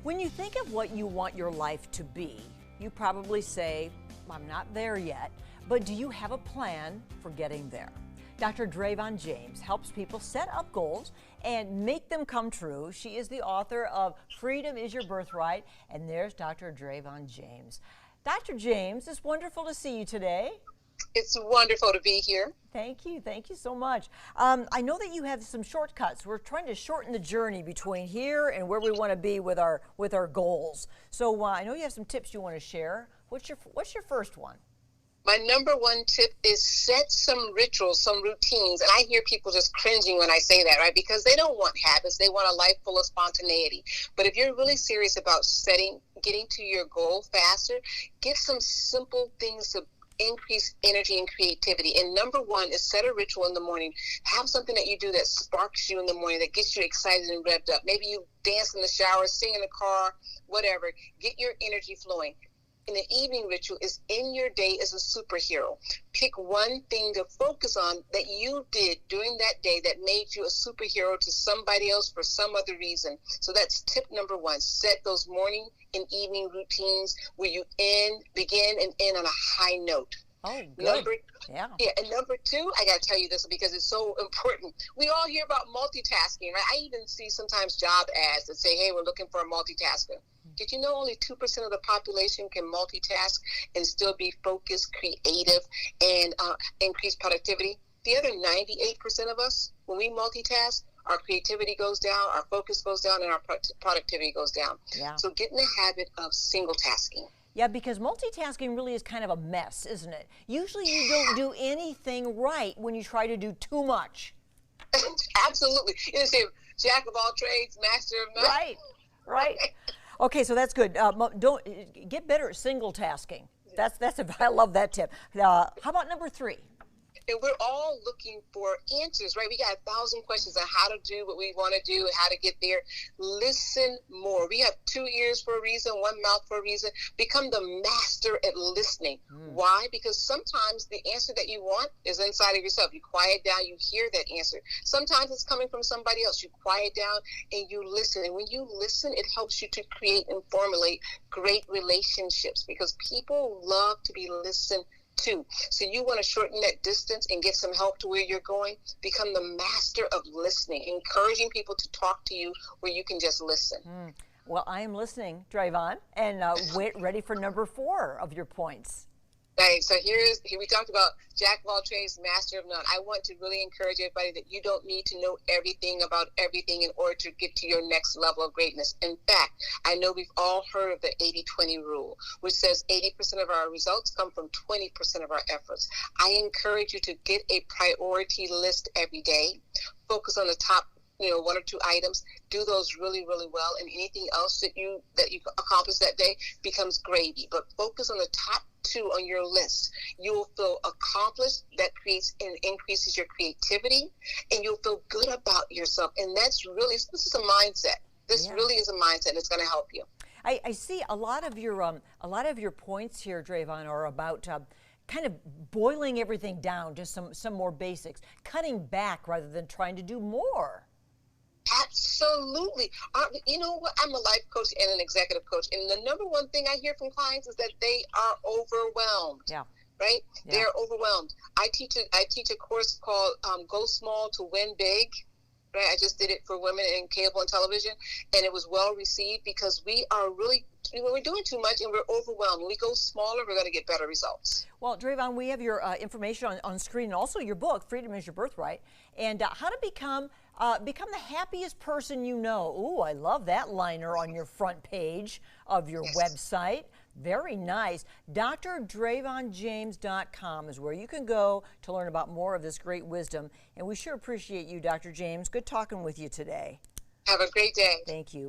When you think of what you want your life to be, you probably say, I'm not there yet, but do you have a plan for getting there? Dr. Dravon James helps people set up goals and make them come true. She is the author of Freedom is Your Birthright, and there's Dr. Dravon James. Dr. James, it's wonderful to see you today. It's wonderful to be here. Thank you so much. I know that you have some shortcuts. We're trying to shorten the journey between here and where we want to be with our goals. So I know you have some tips you want to share. What's your first one? My number one tip is set some rituals, some routines. And I hear people just cringing when I say that, right? Because they don't want habits. They want a life full of spontaneity. But if you're really serious about getting to your goal faster, get some simple things to increase energy and creativity. And number one is set a ritual in the morning. Have something that you do that sparks you in the morning, that gets you excited and revved up. Maybe you dance in the shower, sing in the car, whatever. Get your energy flowing. And the evening ritual is in your day as a superhero. Pick one thing to focus on that you did during that day that made you a superhero to somebody else for some other reason. So that's tip number one. Set those morning and evening routines where you begin and end on a high note. Oh, good. And number two, I got to tell you this because it's so important. We all hear about multitasking, right? I even see sometimes job ads that say, hey, we're looking for a multitasker. Did you know only 2% of the population can multitask and still be focused, creative, and increase productivity? The other 98% of us, when we multitask, our creativity goes down, our focus goes down, and our productivity goes down. Yeah. So get in the habit of single tasking. Yeah, because multitasking really is kind of a mess, isn't it? Usually you don't do anything right when you try to do too much. Absolutely. You say, jack of all trades, master of none. Right. Okay, so that's good. Don't get better at single tasking. I love that tip. How about number three? And we're all looking for answers, right? We got 1,000 questions on how to do what we want to do and how to get there. Listen more. We have 2 ears for a reason, 1 mouth for a reason. Become the master at listening. Why? Because sometimes the answer that you want is inside of yourself. You quiet down, you hear that answer. Sometimes it's coming from somebody else. You quiet down and you listen. And when you listen, it helps you to create and formulate great relationships because people love to be listened to. So you want to shorten that distance and get some help to where you're going. Become the master of listening, encouraging people to talk to you where you can just listen. Well, I am listening, Dravon, and ready for number 4 of your points. Right, so here we talked about jack of all trades, master of none. I want to really encourage everybody that you don't need to know everything about everything in order to get to your next level of greatness. In fact, I know we've all heard of the 80-20 rule, which says 80% of our results come from 20% of our efforts. I encourage you to get a priority list every day. Focus on the top 1 or 2 items, do those really, really well, and anything else that you accomplish that day becomes gravy. But focus on the top 2 on your list. You will feel accomplished. That creates and increases your creativity, and you'll feel good about yourself. And this is a mindset. This really is a mindset, and it's going to help you. I see a lot of your points here, Dravon, are about kind of boiling everything down to some more basics, cutting back rather than trying to do more. Absolutely. You know what? I'm a life coach and an executive coach. And the number one thing I hear from clients is that they are overwhelmed. Yeah. Right? Yeah. They're overwhelmed. I teach a course called Go Small to Win Big. Right? I just did it for women in cable and television, and it was well received because we are really we're doing too much and we're overwhelmed. When we go smaller, we're going to get better results. Well, Dravon, we have your information on screen, and also your book, Freedom is Your Birthright, and how to become the happiest person you know. Ooh, I love that liner on your front page of your website. Very nice. DrDravonJames.com is where you can go to learn about more of this great wisdom. And we sure appreciate you, Dr. James. Good talking with you today. Have a great day. Thank you.